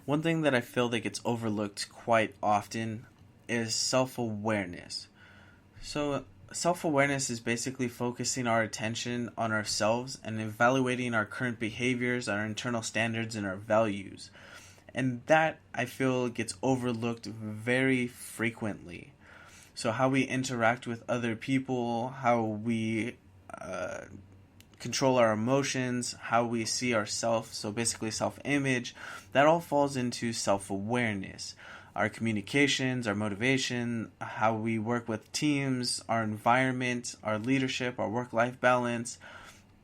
One thing that I feel that gets overlooked quite often is self-awareness. So, self-awareness is basically focusing our attention on ourselves and evaluating our current behaviors, our internal standards, and our values. And that, I feel, gets overlooked very frequently. So, how we interact with other people, how we uh, control our emotions, how we see ourselves, so basically self image, that all falls into self awareness. Our communications, our motivation, how we work with teams, our environment, our leadership, our work life balance,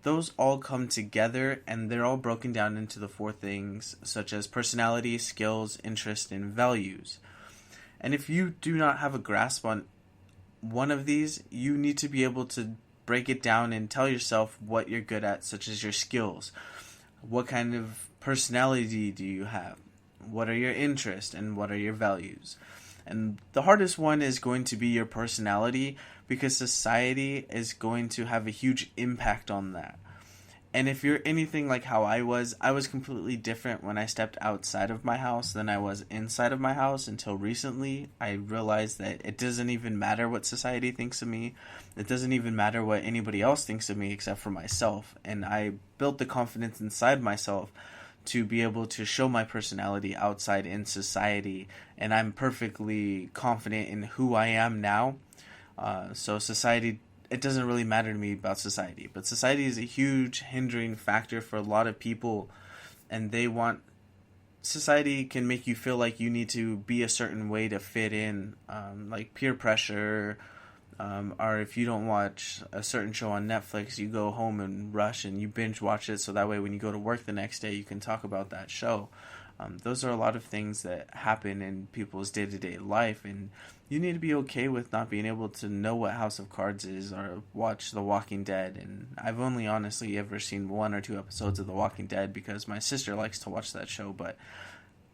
those all come together and they're all broken down into the four things such as personality, skills, interest, and values. And if you do not have a grasp on one of these, you need to be able to break it down and tell yourself what you're good at, such as your skills. What kind of personality do you have? What are your interests and what are your values? And the hardest one is going to be your personality because society is going to have a huge impact on that. And if you're anything like how I was completely different when I stepped outside of my house than I was inside of my house until recently. I realized that it doesn't even matter what society thinks of me. It doesn't even matter what anybody else thinks of me except for myself. And I built the confidence inside myself to be able to show my personality outside in society. And I'm perfectly confident in who I am now. So society, it doesn't really matter to me about society, but society is a huge hindering factor for a lot of people, and they want society can make you feel like you need to be a certain way to fit in, like peer pressure, or if you don't watch a certain show on Netflix, you go home and rush and you binge watch it so that way when you go to work the next day you can talk about that show. Those are a lot of things that happen in people's day-to-day life, and you need to be okay with not being able to know what House of Cards is or watch The Walking Dead. And I've only honestly ever seen one or two episodes of The Walking Dead because my sister likes to watch that show, but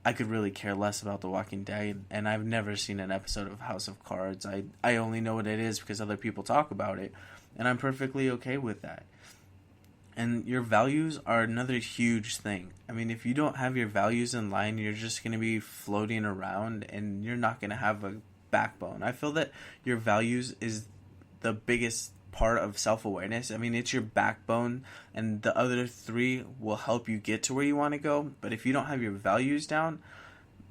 I could really care less about The Walking Dead, and I've never seen an episode of House of Cards. I only know what it is because other people talk about it, and I'm perfectly okay with that. And your values are another huge thing. I mean, if you don't have your values in line, you're just going to be floating around and you're not going to have a backbone. I feel that your values is the biggest part of self-awareness. I mean, it's your backbone, and the other three will help you get to where you want to go. But if you don't have your values down,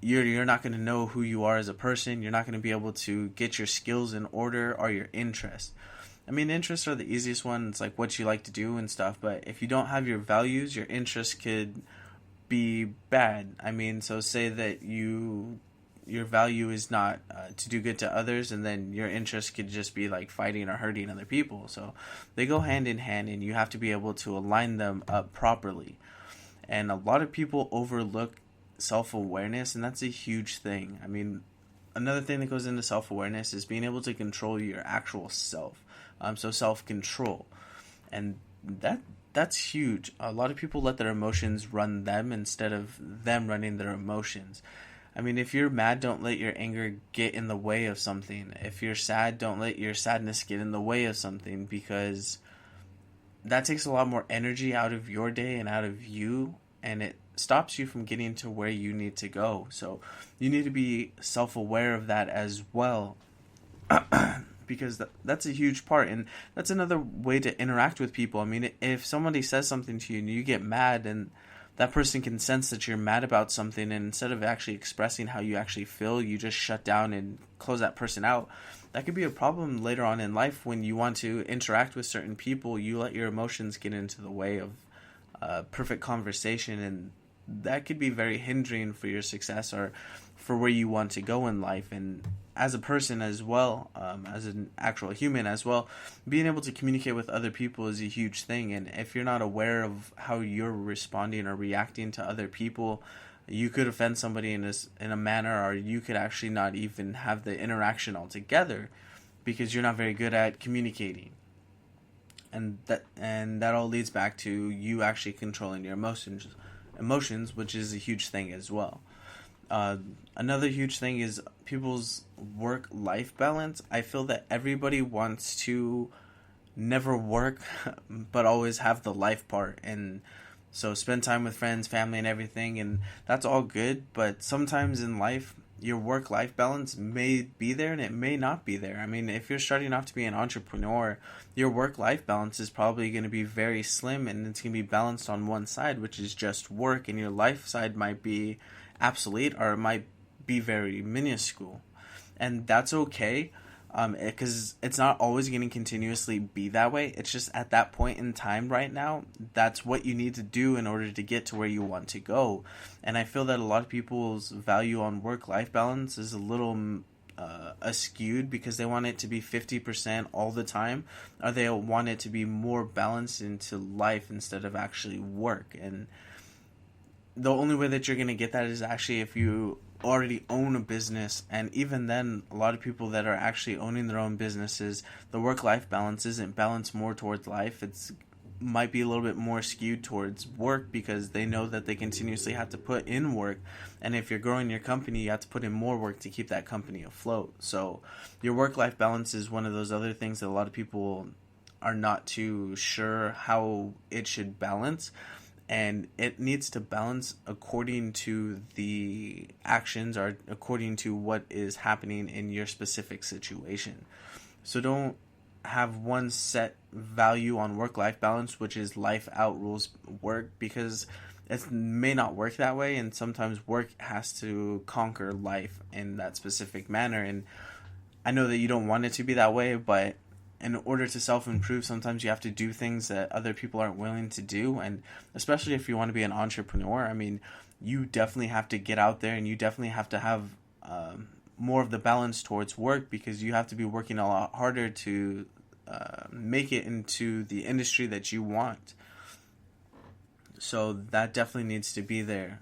you're not going to know who you are as a person. You're not going to be able to get your skills in order or your interests. I mean, interests are the easiest one. It's like what you like to do and stuff. But if you don't have your values, your interests could be bad. I mean, so say that your value is not to do good to others, and then your interest could just be like fighting or hurting other people. So they go hand in hand, and you have to be able to align them up properly. And a lot of people overlook self-awareness, and that's a huge thing. I mean, another thing that goes into self-awareness is being able to control your actual self. So self-control, and that's huge. A lot of people let their emotions run them instead of them running their emotions. I mean, if you're mad, don't let your anger get in the way of something. If you're sad, don't let your sadness get in the way of something, because that takes a lot more energy out of your day and out of you, and it stops you from getting to where you need to go. So you need to be self-aware of that as well. Because that's a huge part, and that's another way to interact with people. I mean, if somebody says something to you and you get mad, and that person can sense that you're mad about something, and instead of actually expressing how you actually feel, you just shut down and close that person out. That could be a problem later on in life when you want to interact with certain people. You let your emotions get into the way of perfect conversation, and that could be very hindering for your success or for where you want to go in life. And as a person as well, as an actual human as well, being able to communicate with other people is a huge thing. And if you're not aware of how you're responding or reacting to other people, you could offend somebody in a manner, or you could actually not even have the interaction altogether because you're not very good at communicating. And that all leads back to you actually controlling your emotions, which is a huge thing as well. Another huge thing is people's work-life balance. I feel that everybody wants to never work, but always have the life part. And So spend time with friends, family, and everything, and that's all good. But sometimes in life, your work-life balance may be there and it may not be there. I mean, if you're starting off to be an entrepreneur, your work-life balance is probably going to be very slim, and it's going to be balanced on one side, which is just work, and your life side might be obsolete, or it might be very minuscule. And that's okay, because it's not always going to continuously be that way. It's just at that point in time right now, that's what you need to do in order to get to where you want to go. And I feel that a lot of people's value on work-life balance is a little skewed, because they want it to be 50% all the time, or they want it to be more balanced into life instead of actually work. And the only way that you're going to get that is actually if you already own a business. And even then, a lot of people that are actually owning their own businesses, the work-life balance isn't balanced more towards life. It's might be a little bit more skewed towards work, because they know that they continuously have to put in work, and if you're growing your company, you have to put in more work to keep that company afloat. So your work-life balance is one of those other things that a lot of people are not too sure how it should balance. And it needs to balance according to the actions, or according to what is happening in your specific situation. So don't have one set value on work-life balance, which is life outrules work, because it may not work that way, and sometimes work has to conquer life in that specific manner. And I know that you don't want it to be that way, but in order to self-improve, sometimes you have to do things that other people aren't willing to do. And especially if you want to be an entrepreneur, I mean, you definitely have to get out there, and you definitely have to have more of the balance towards work, because you have to be working a lot harder to make it into the industry that you want. So that definitely needs to be there.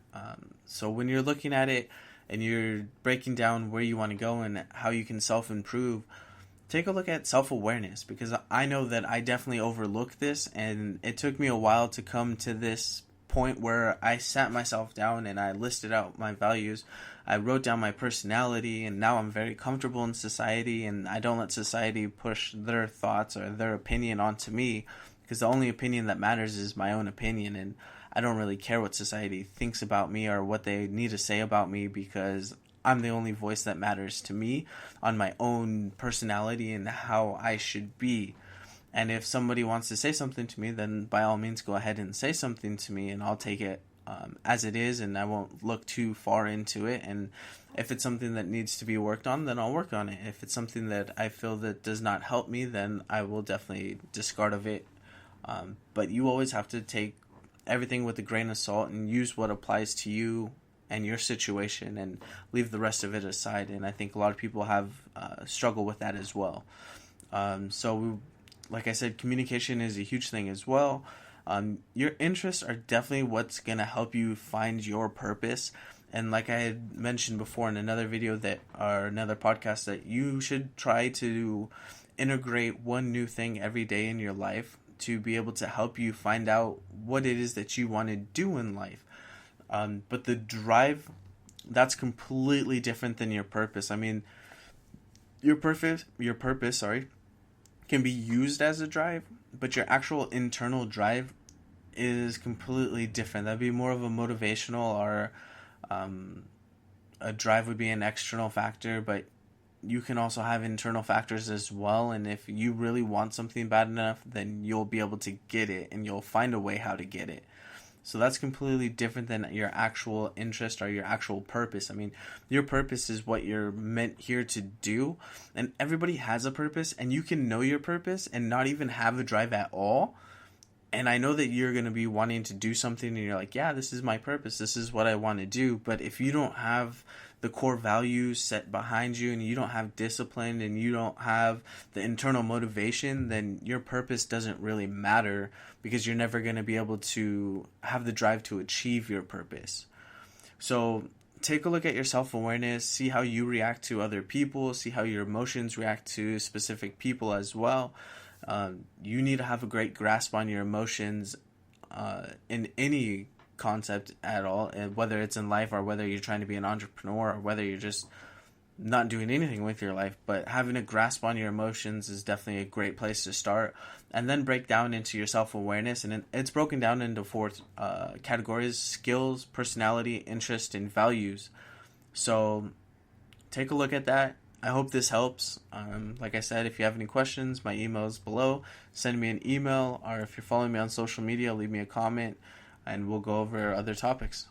So when you're looking at it and you're breaking down where you want to go and how you can self-improve, take a look at self-awareness, because I know that I definitely overlooked this, and it took me a while to come to this point where I sat myself down and I listed out my values. I wrote down my personality, and now I'm very comfortable in society, and I don't let society push their thoughts or their opinion onto me, because the only opinion that matters is my own opinion, and I don't really care what society thinks about me or what they need to say about me, because I'm the only voice that matters to me on my own personality and how I should be. And if somebody wants to say something to me, then by all means go ahead and say something to me, and I'll take it as it is, and I won't look too far into it. And if it's something that needs to be worked on, then I'll work on it. If it's something that I feel that does not help me, then I will definitely discard of it. But you always have to take everything with a grain of salt and use what applies to you and your situation, and leave the rest of it aside. And I think a lot of people have struggle with that as well. Like I said, communication is a huge thing as well. Your interests are definitely what's going to help you find your purpose. And like I had mentioned before in another video or another podcast, that you should try to integrate one new thing every day in your life to be able to help you find out what it is that you want to do in life. But the drive, that's completely different than your purpose. I mean, your purpose, can be used as a drive, but your actual internal drive is completely different. That'd be more of a motivational, or a drive would be an external factor, but you can also have internal factors as well. And if you really want something bad enough, then you'll be able to get it, and you'll find a way how to get it. So that's completely different than your actual interest or your actual purpose. I mean, your purpose is what you're meant here to do, and everybody has a purpose, and you can know your purpose and not even have a drive at all. And I know that you're going to be wanting to do something, and you're like, yeah, this is my purpose, this is what I want to do. But if you don't have the core values set behind you, and you don't have discipline, and you don't have the internal motivation, then your purpose doesn't really matter, because you're never going to be able to have the drive to achieve your purpose. So take a look at your self-awareness, see how you react to other people, see how your emotions react to specific people as well. You need to have a great grasp on your emotions in any concept at all, and whether it's in life, or whether you're trying to be an entrepreneur, or whether you're just not doing anything with your life, but having a grasp on your emotions is definitely a great place to start. And then break down into your self-awareness, and it's broken down into four categories: skills, personality, interest, and values. So take a look at that. I hope this helps. Like I said, if you have any questions, my email is below. Send me an email, or if you're following me on social media, leave me a comment, and we'll go over other topics.